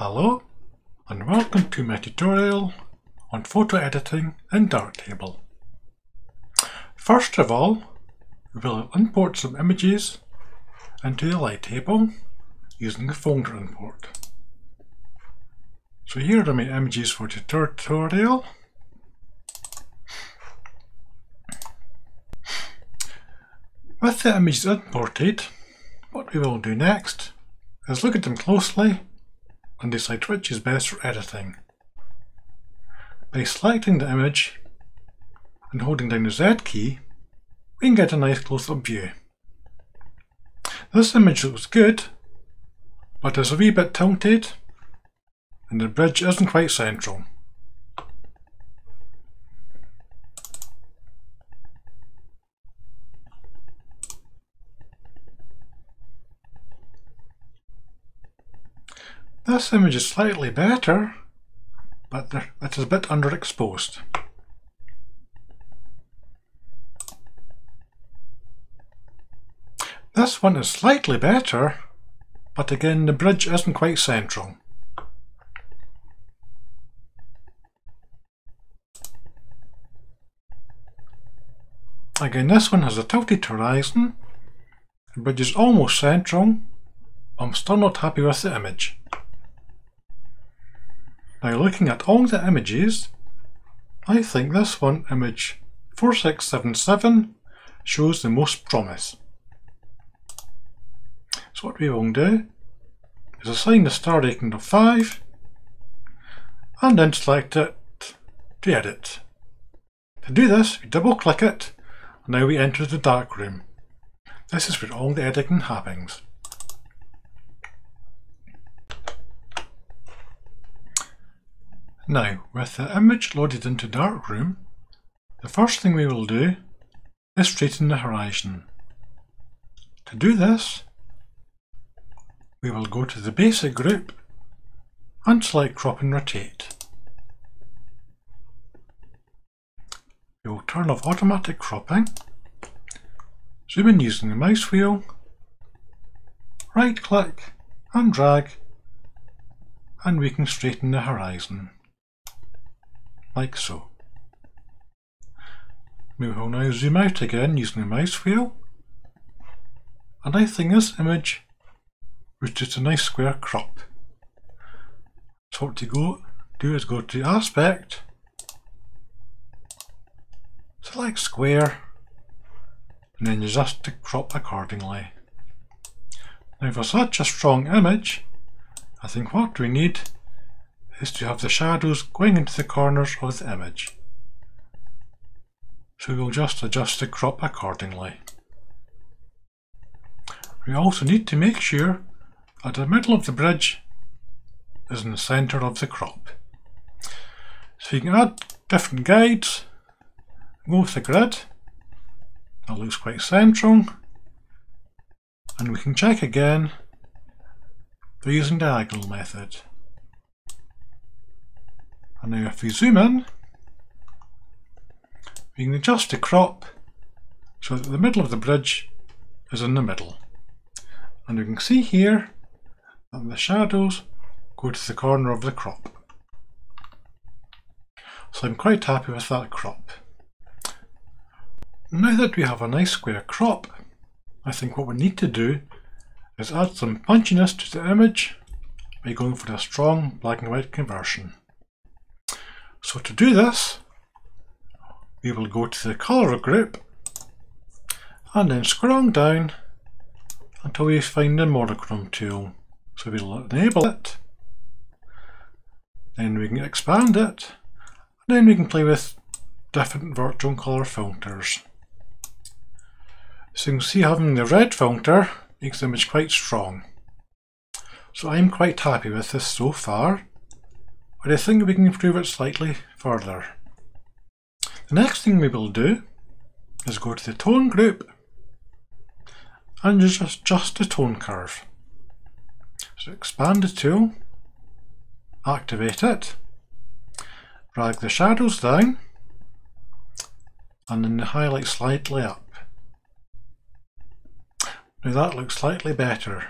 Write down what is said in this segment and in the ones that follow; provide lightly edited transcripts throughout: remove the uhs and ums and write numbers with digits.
Hello and welcome to my tutorial on photo editing in Darktable. First of all, we will import some images into the light table using the folder import. So here are my images for the tutorial. With the images imported, what we will do next is look at them closely and decide which is best for editing. By selecting the image and holding down the Z key, we can get a nice close-up view. This image looks good, but is a wee bit tilted and the bridge isn't quite central. This image is slightly better, but it is a bit underexposed. This one is slightly better, but again the bridge isn't quite central. Again, this one has a tilted horizon, the bridge is almost central. I'm still not happy with the image. Now, looking at all the images, I think this one, image 4677, shows the most promise. So what we will do is assign the star rating of 5 and then select it to edit. To do this, we double click it and now we enter the darkroom. This is where all the editing happens. Now, with the image loaded into Darkroom, the first thing we will do is straighten the horizon. To do this, we will go to the basic group and select Crop and Rotate. We will turn off automatic cropping, zoom in using the mouse wheel, right click and drag, and we can straighten the horizon. Like so. We will now zoom out again using the mouse wheel, and I think this image was just a nice square crop. So what to do is go to Aspect, select Square, and then adjust the crop accordingly. Now for such a strong image, I think what we need is to have the shadows going into the corners of the image. So we'll just adjust the crop accordingly. We also need to make sure that the middle of the bridge is in the centre of the crop. So you can add different guides, go with the grid, that looks quite central, and we can check again by using the diagonal method. And now if we zoom in, we can adjust the crop so that the middle of the bridge is in the middle. And we can see here that the shadows go to the corner of the crop. So I'm quite happy with that crop. Now that we have a nice square crop, I think what we need to do is add some punchiness to the image by going for a strong black and white conversion. So to do this, we will go to the colour group and then scroll down until we find the monochrome tool. So we'll enable it, then we can expand it, and then we can play with different virtual colour filters. So you can see having the red filter makes the image quite strong. So I'm quite happy with this so far, but I think we can improve it slightly further. The next thing we will do is go to the tone group and adjust the tone curve. So expand the tool, activate it, drag the shadows down, and then the highlight slightly up. Now that looks slightly better.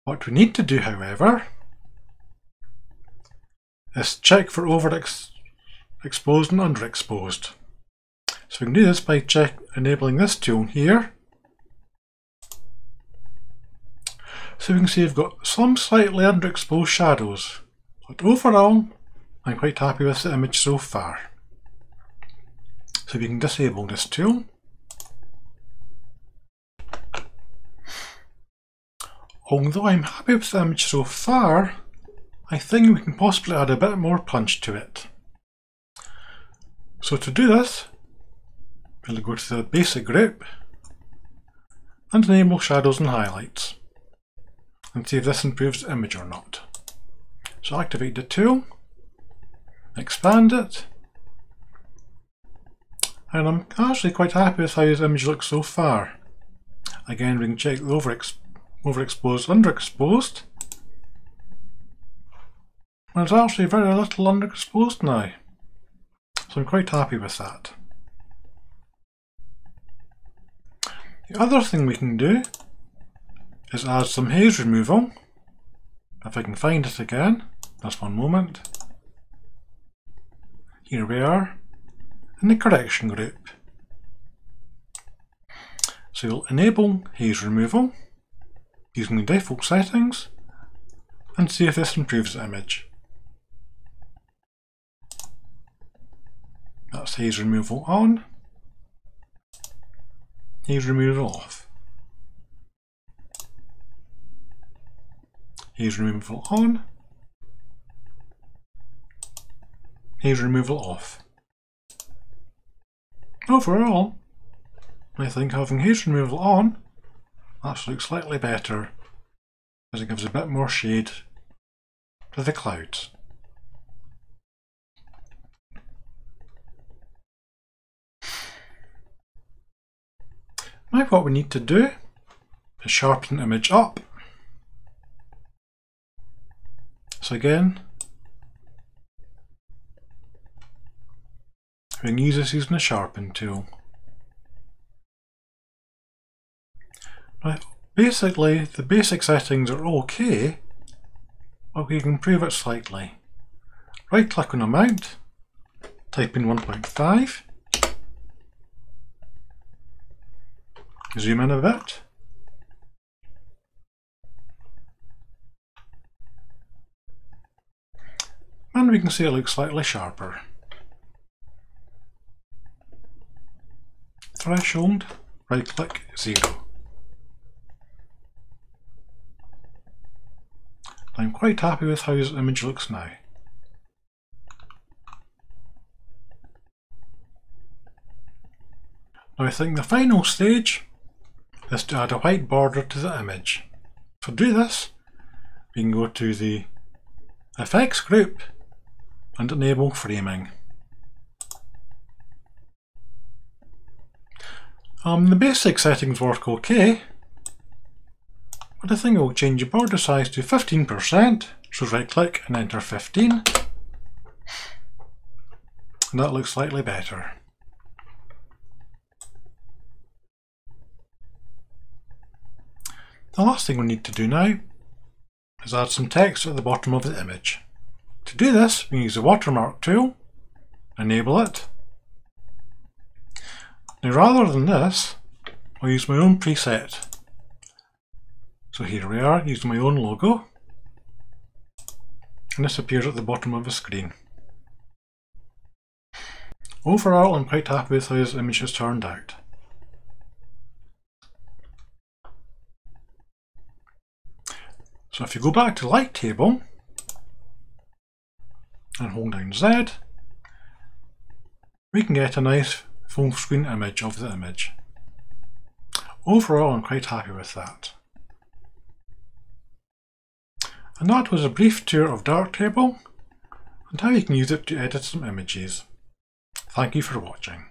What we need to do, however, is check for overexposed and underexposed. So we can do this by enabling this tool here. So we can see we've got some slightly underexposed shadows, but overall I'm quite happy with the image so far. So we can disable this tool. Although I'm happy with the image so far, I think we can possibly add a bit more punch to it. So to do this, we'll go to the basic group and enable shadows and highlights and see if this improves the image or not. So activate the tool, expand it, and I'm actually quite happy with how this image looks so far. Again, we can check the overexposed, underexposed. And it's actually very little underexposed now. So I'm quite happy with that. The other thing we can do is add some haze removal. If I can find it again, just one moment. Here we are in the correction group. So we'll enable haze removal using the default settings and see if this improves the image. That's haze removal on, haze removal off, haze removal on, haze removal off. Overall, I think having haze removal on actually looks slightly better as it gives a bit more shade to the clouds. Now what we need to do is sharpen the image up. So again, we can use this using the sharpen tool. Now, basically, the basic settings are okay, but we can improve it slightly. Right click on amount, type in 1.5, zoom in a bit, and we can see it looks slightly sharper. Threshold, right click, 0. I'm quite happy with how this image looks now. Now I think the final stage is to add a white border to the image. To do this, we can go to the Effects group and enable framing. The basic settings work okay, but I think I'll change the border size to 15%, so right click and enter 15, and that looks slightly better. The last thing we need to do now is add some text at the bottom of the image. To do this, we use the watermark tool, enable it. Now rather than this, I'll use my own preset. So here we are, using my own logo, and this appears at the bottom of the screen. Overall, I'm quite happy with how this image has turned out. So if you go back to Darktable and hold down Z, we can get a nice full screen image of the image. Overall, I'm quite happy with that. And that was a brief tour of Darktable and how you can use it to edit some images. Thank you for watching.